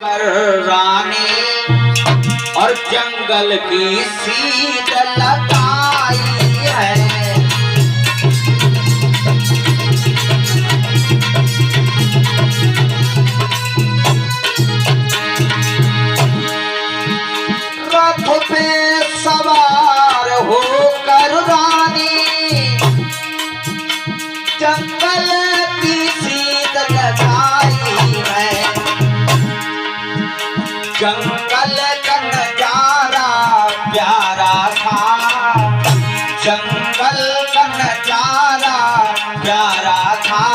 पर रानी और जंगल की सीध लगाई है। रथ पे सवार होकर रानी जंगल की सीध लगाई है। जंगल का नजारा प्यारा था, जंगल का नजारा प्यारा था,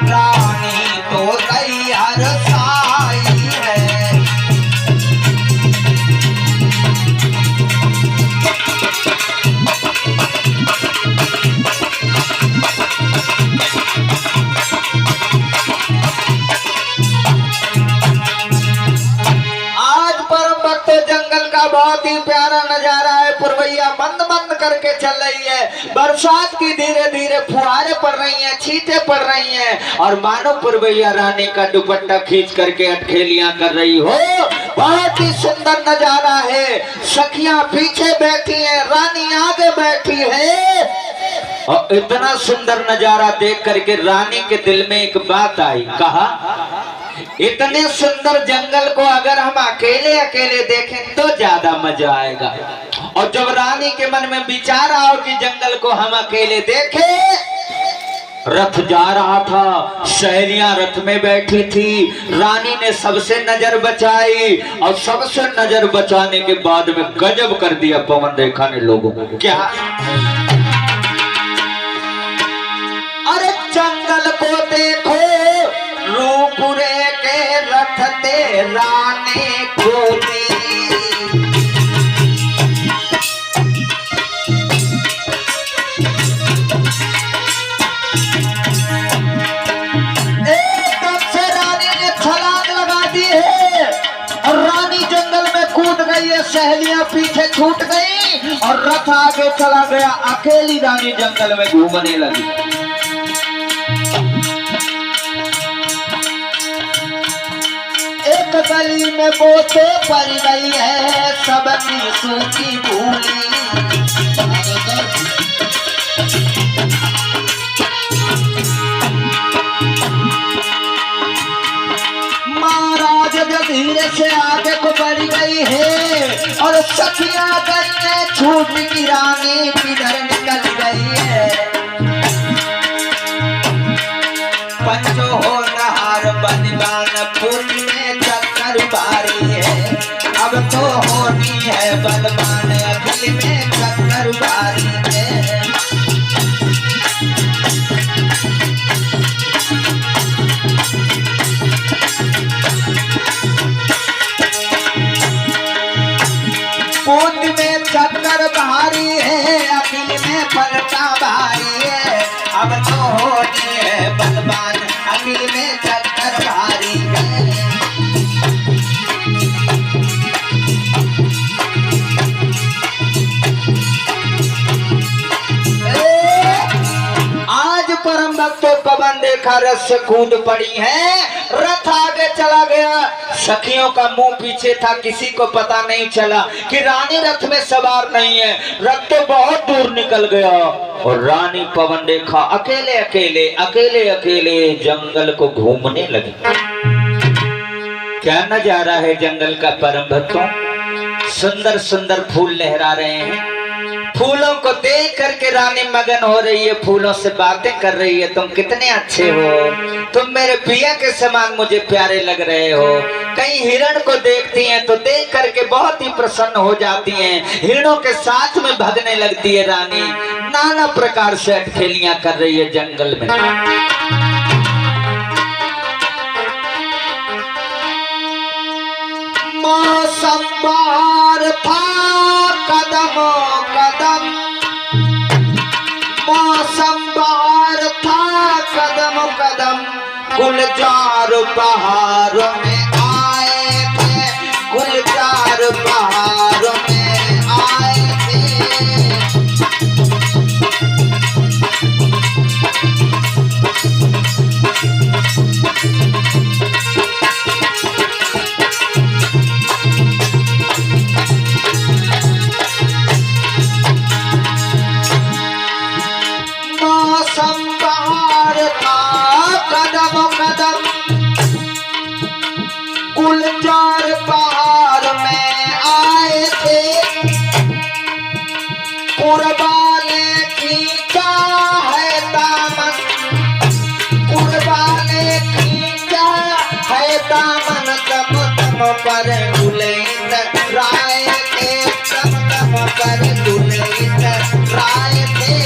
रानी तो तैयार साई है। जंगल का बहुत ही प्यारा नजारा है। पुरवैया बंद बंद करके चल रही है। बरसात की धीरे धीरे फुहारे पड़ रही हैं, छींटे पड़ रही हैं और मानो पुरवैया रानी का दुपट्टा खींच करके अटखेलियां कर रही हो। बहुत ही सुंदर नजारा है। सखियां पीछे बैठी हैं, रानी आगे बैठी है और इतना सुंदर नजारा देख करके रानी के दिल में एक बात आई। कहा, इतने सुंदर जंगल को अगर हम अकेले अकेले देखें तो ज्यादा मजा आएगा। और जब रानी के मन में विचार आओ कि जंगल को हम अकेले देखें, रथ जा रहा था, सहेलियां रथ में बैठी थी, रानी ने सबसे नजर बचाई और सबसे नजर बचाने के बाद में गजब कर दिया पवन रेखा ने लोगों को। क्या? अरे जंगल को देखो, रूपुरे के रथ ते रानी खोली। एकदम से रानी ने छलांग लगा दी है और रानी जंगल में कूद गई है। सहेलियां पीछे छूट गई और रथ आगे चला गया। अकेली रानी जंगल में घूमने लगी। एक गली में बोते पड़ गई है, सबकी सूची भूली। महाराज धीरे से आगे को बढ़ गई है और सखियां गई छूट की रानी किधर निकल गई है। पंचो हो नहार बदबान फूल में चक्कर बारी है। अब तो होनी है बदबान अखिल में चक्कर बारी है। बूंद में चक्कर भारी है, अखिल में पलटा भारी है। अब तो होनी है बदबान अखिल में चक्कर भारी है। आज परम भक्तों पवन रेखा रथ से कूद पड़ी है। रथ आगे चला गया। सखियों का मुंह पीछे था, किसी को पता नहीं चला कि रानी रथ में सवार नहीं है। रथ तो बहुत दूर निकल गया और रानी पवन रेखा अकेले अकेले अकेले अकेले जंगल को घूमने लगी। क्या नजारा है जंगल का परम भक्तों। सुंदर सुंदर फूल लहरा रहे हैं। फूलों को देख करके रानी मगन हो रही है, फूलों से बातें कर रही है। तुम कितने अच्छे हो, तुम मेरे पिया के समान मुझे प्यारे लग रहे हो। कई हिरण को देखती हैं तो देख करके बहुत ही प्रसन्न हो जाती हैं। हिरणों के साथ में भागने लगती है रानी। नाना प्रकार से अटखेलियां कर रही है जंगल में। मौसम बार था कदम कदम, मौसम बार था कदम कदम, गुलजार बहारों में आए थे, गुलजार बहारों में आए थे। गुलजार बाहर में आए थे, कुर्बाने खींचा है दामन, कुर्बाने खींचा है दामन, दम दम पर दुल्हन राय थे, दम दम पर दुल्हन राय थे।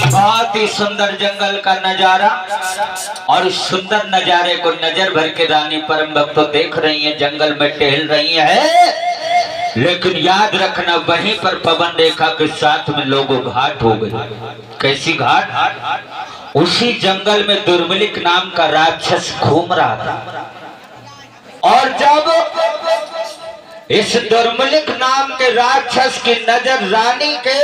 बहुत ही सुंदर जंगल का नजारा, और सुंदर नजारे को नजर भर के रानी परम भक्त देख रही है, जंगल में टहल रही है। लेकिन याद रखना, वहीं पर पवन रेखा के साथ में लोगों घाट हो गई। कैसी घाट? उसी जंगल में दुर्मलिक नाम का राक्षस घूम रहा था, और जब इस दुर्मलिक नाम के राक्षस की नजर रानी के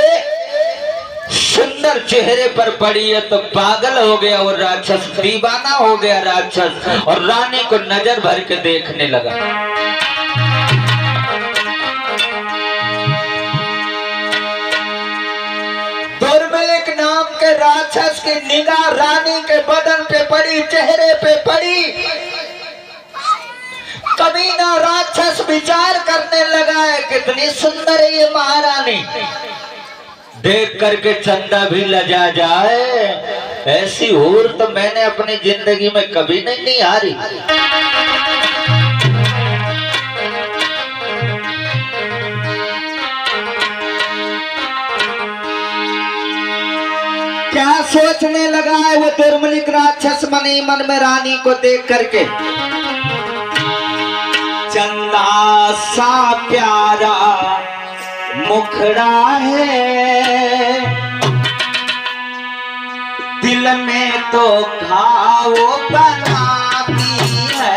सुंदर चेहरे पर पड़ी है तो पागल हो गया वो राक्षस, दीवाना हो गया राक्षस, और रानी को नजर भर के देखने लगा। दुर्मलिक नाम के राक्षस की निगाह रानी के बदन पे पड़ी, चेहरे पे पड़ी। कमीना राक्षस विचार करने लगा है, कितनी सुंदर है ये महारानी, देख करके चंदा भी लजा जाए। ऐसी हूर तो मैंने अपनी जिंदगी में कभी नहीं निहारी। क्या सोचने लगा है वो दुर्मलिक राक्षस मन ही मन में रानी को देख करके, चंदा सा प्यारा मुखड़ा है, दिल में तो घाव बनाती है।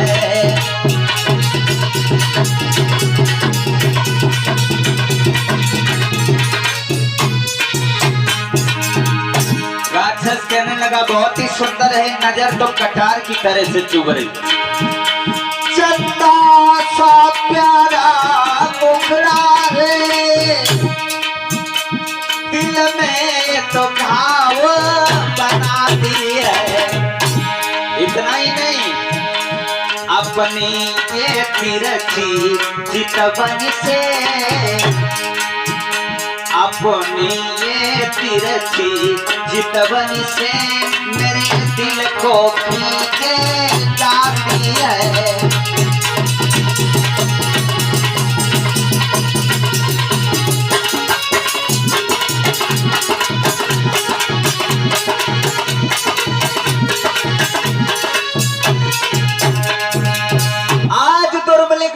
राक्षस कहने लगा, बहुत ही सुंदर है, नजर तो कटार की तरह से चुभ रही। चंदा सा प्यारा मुखड़ा है, दिल में तो घाव बनाती है। इतना ही नहीं, अपनी ये तिरछी चितवन से, अपनी ये तिरछी चितवन से मेरे दिल को खींचे जाती है।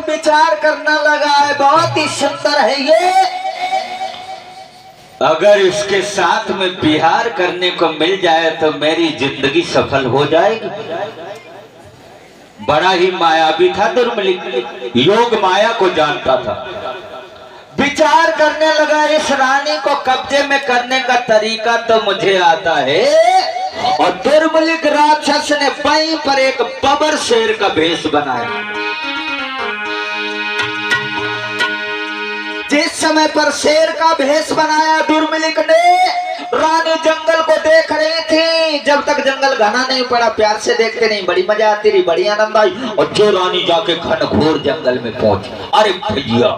विचार करना लगा है, बहुत ही सुंदर है ये, अगर इसके साथ में बिहार करने को मिल जाए तो मेरी जिंदगी सफल हो जाएगी। बड़ा ही मायावी था दुर्मलिक, योग माया को जानता था। विचार करने लगा, इस रानी को कब्जे में करने का तरीका तो मुझे आता है। और दुर्मलिक राक्षस ने वहीं पर एक बबर शेर का भेष बनाया। जिस समय पर शेर का भेष बनाया दुर्मलिक ने, रानी जंगल को देख रही थी। जब तक जंगल घना नहीं पड़ा, प्यार से देखते नहीं, बड़ी मजा आती रही, बड़ी आनंद आई। और जो रानी जाके घनघोर जंगल में पहुंची, अरे भैया,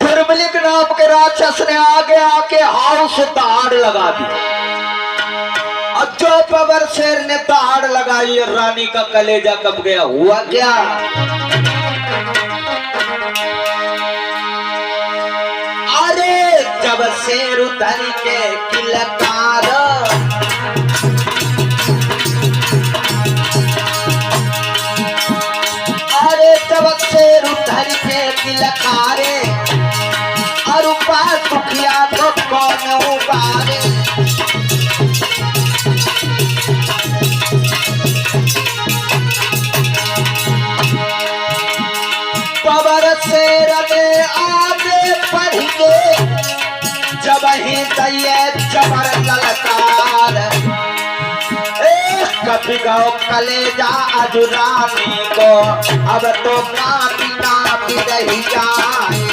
दुर्मलिक नाम के राक्षस ने आगे आके हाउ से दहाड़ लगा दी। और जो बबर शेर ने दहाड़ लगाई, रानी का कलेजा कब गया। हुआ क्या, जब शेर उतर के किलकार, अरे जब शेर उतर के किलकारे, और ऊपर दुखिया तो कौन उबारे। बबर शेर ने आगे बढ़ के जब ही दये जबर ललकार, कभी गाओ कलेजा अजुरानी को, अब तो रही जाए।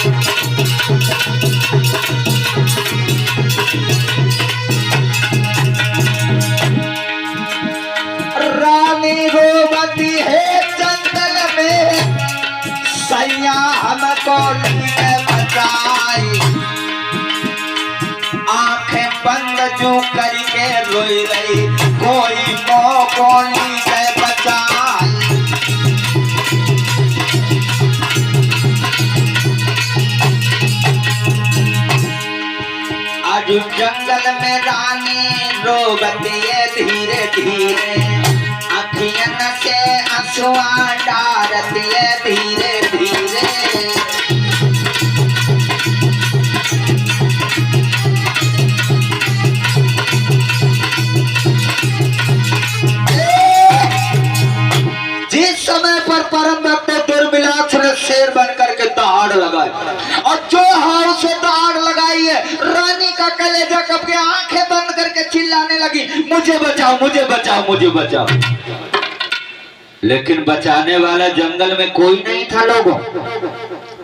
रानी रोवती है जंगल में, सैया हमको लिए बचाई। आंखें बंद जो करके रोई रही, कोई को लिए बचाई। आज जंगल में रानी रोवती है धीरे धीरे, अखियन से आंसुआ डारती है धीरे धीरे। जिस समय पर परम भक्त दुर्बिलाक्ष ने शेर बनकर के दहाड़ लगाई, और जो हार से दहाड़ लगाई है, रानी का कलेजा कब के आंखें बंद करके चिल्लाने लगी, मुझे बचाओ मुझे बचाओ मुझे बचाओ। लेकिन बचाने वाला जंगल में कोई नहीं था लोगों।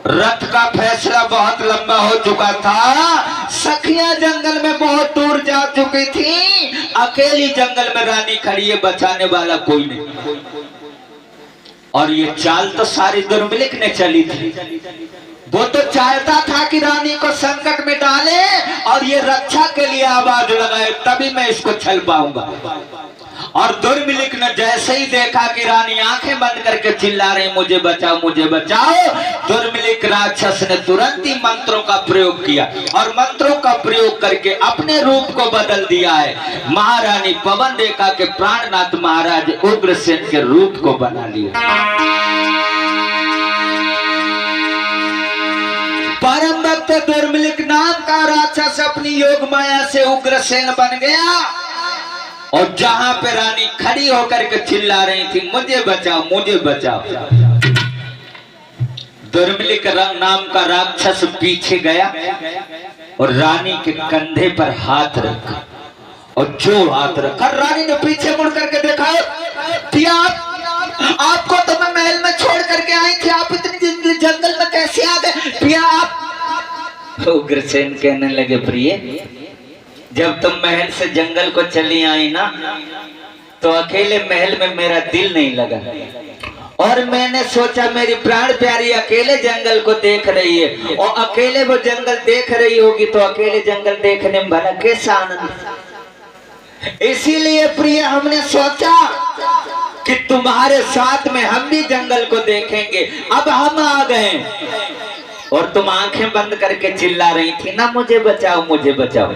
रथ का फैसला बहुत लंबा हो चुका था, सखियां जंगल में बहुत दूर जा चुकी थी, अकेली जंगल में रानी खड़ी है, बचाने वाला कोई नहीं। और ये चाल तो सारी दुर्मिलिक ने चली थी। वो तो चाहता था कि रानी को संकट में डाले और ये रक्षा के लिए आवाज लगाए, तभी मैं इसको छल पाऊंगा। और दुर्मिलिक ने जैसे ही देखा कि रानी आंखें बंद करके चिल्ला रही मुझे बचाओ मुझे बचाओ, दुर्मिलिक राक्षस ने तुरंत ही मंत्रों का प्रयोग किया, और मंत्रों का प्रयोग करके अपने रूप को बदल दिया है। महारानी पवन रेखा के प्राणनाथ महाराज उग्रसेन के रूप को बना लिया। परम भक्त दुर्मिलिक नाम का राक्षस अपनी योग माया से उग्रसेन बन गया, और जहां पे रानी खड़ी होकर के चिल्ला रही थी मुझे बचाओ मुझे बचाओ, दुर्मिलिक नाम का राक्षस पीछे गया और रानी के कंधे पर हाथ रखा, और जो हाथ रखा रानी ने पीछे मुड़ करके देखा, पिया आपको तो मैं महल में छोड़ करके आई थी, आप इतनी जंगल में कैसे आ गए पिया आप? उग्रसेन कहने लगे प्रिय, जब तुम महल से जंगल को चली आई ना, तो अकेले महल में मेरा दिल नहीं लगा, और मैंने सोचा मेरी प्राण प्यारी अकेले जंगल को देख रही है, और अकेले वो जंगल देख रही होगी तो अकेले जंगल देखने में भला कैसा आनंद। इसीलिए प्रिय हमने सोचा कि तुम्हारे साथ में हम भी जंगल को देखेंगे। अब हम आ गए, और तुम आंखें बंद करके चिल्ला रही थी ना मुझे बचाओ मुझे बचाओ।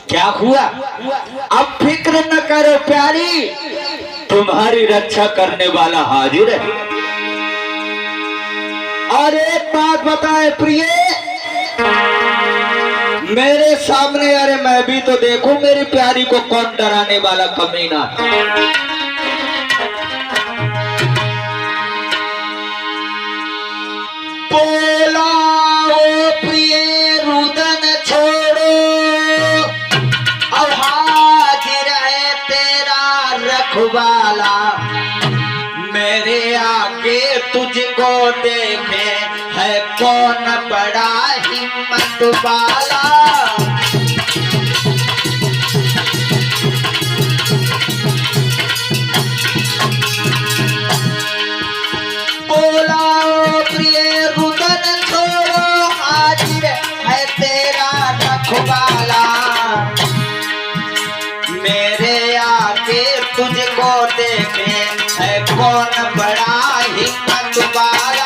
क्या हुआ? अब फिक्र न करो प्यारी, तुम्हारी रक्षा करने वाला हाजिर है। और एक बात बताए प्रिय, मेरे सामने, अरे मैं भी तो देखूं मेरी प्यारी को कौन डराने वाला कमीना। बोला ओ प्रिय रुदन छोड़ो, अब हाजिर है तेरा रखवाला, मेरे आगे तुझको देखे है कौन बड़ा हिम्मत वाला। बोला प्रिय रुदन छोड़ो, हाजिर है तेरा रखवाला, मेरे आगे तुझको देखे है कौन बड़ा हिम्मत वाला।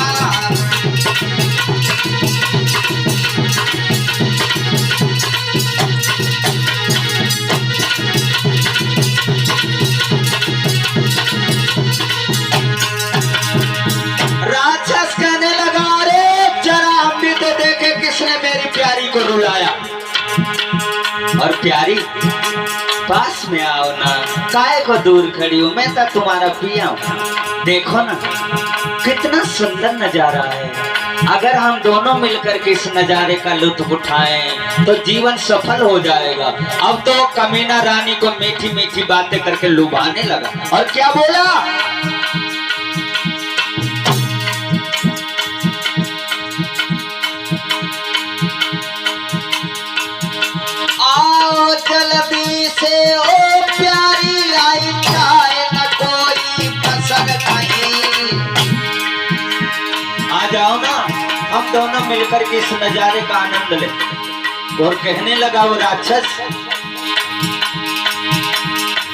राक्षस कहने लगा, अरे जरा हम भी तो देखे किसने मेरी प्यारी को रुलाया। और प्यारी पास में आओ ना, काहे को दूर खड़ी हूँ, मैं तो तुम्हारा पिया हूँ। देखो ना कितना सुंदर नजारा है, अगर हम दोनों मिलकर के इस नजारे का लुत्फ उठाएं तो जीवन सफल हो जाएगा। अब तो कमीना रानी को मीठी मीठी बातें करके लुभाने लगा, और क्या बोला, ओ प्यारी आई चाहे न कोई कसर नहीं। आ जाओ ना, हम दोनों मिलकर के इस नजारे का आनंद ले। और कहने लगा वो राक्षस,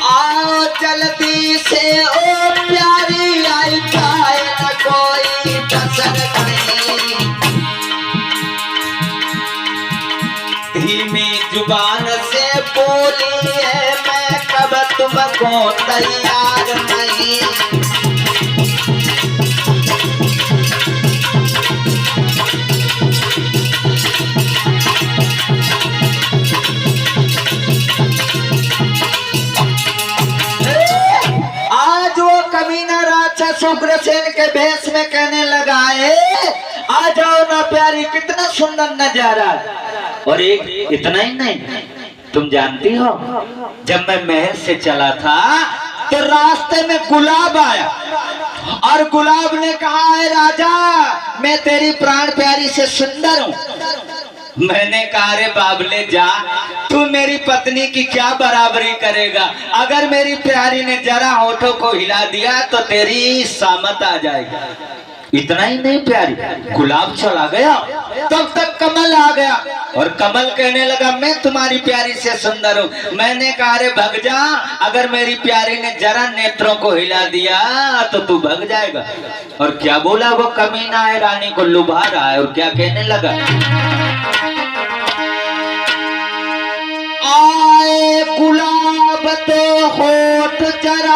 आओ जल्दी से ओ प्यारी आई चाहे न कोई कसर नहीं। धीमी जुबान से बोली है मैं कब तुमको तैयार नहीं। आज वो कमीना राक्षस उग्रसेन के भेष में कहने लगा है, आ जाओ ना प्यारी, कितना सुंदर नजारा। और एक इतना ही नहीं, तुम जानती हो जब मैं महल से चला था तो रास्ते में गुलाब आया और गुलाब ने कहा है राजा मैं तेरी प्राण प्यारी से सुंदर हूँ। मैंने कहा रे बाबले जा, तू मेरी पत्नी की क्या बराबरी करेगा। अगर मेरी प्यारी ने जरा होठों को हिला दिया तो तेरी सामत आ जाएगी। इतना ही नहीं प्यारी, गुलाब चला गया तब तक कमल आ गया और कमल कहने लगा मैं तुम्हारी प्यारी से सुंदर हूँ। मैंने कहा रे भग जा, अगर मेरी प्यारी ने जरा नेत्रों को हिला दिया तो तू भग जाएगा। और क्या बोला वो कमीना है, रानी को लुभा रहा है। और क्या कहने लगा, आए गुलाब तो होठ जरा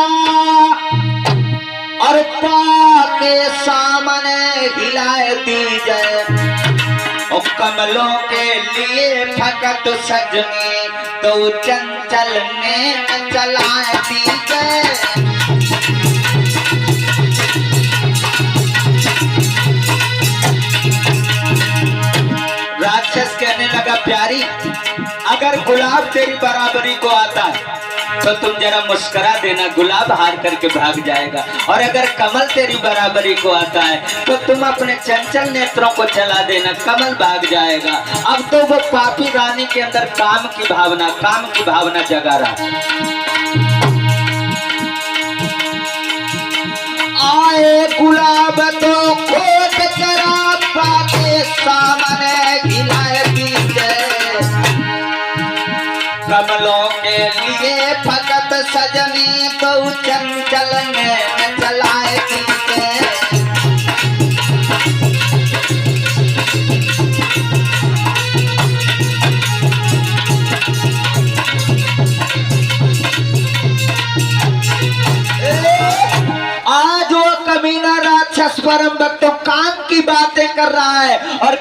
और पाके सामने हिलाए दीजिए। और कमलों के लिए फकत सजनी तो चंचल ने चलाए दीजिए। राक्षस कहने लगा प्यारी, अगर गुलाब तेरी बराबरी को आता है तो तुम जरा मुस्कुरा देना, गुलाब हार करके भाग जाएगा। और अगर कमल तेरी बराबरी को आता है तो तुम अपने चंचल नेत्रों को चला देना, कमल भाग जाएगा। अब तो वो पापी रानी के अंदर काम की भावना जगा रहा। आए गुलाब तो खोट जरा पाके सामने हिलाए दीजिए। कमलों के लिए फकत सजनी तो चंचल ने चलाए दीजिए। आज वो कमीना राक्षस परम भक्तों काम की बातें कर रहा है और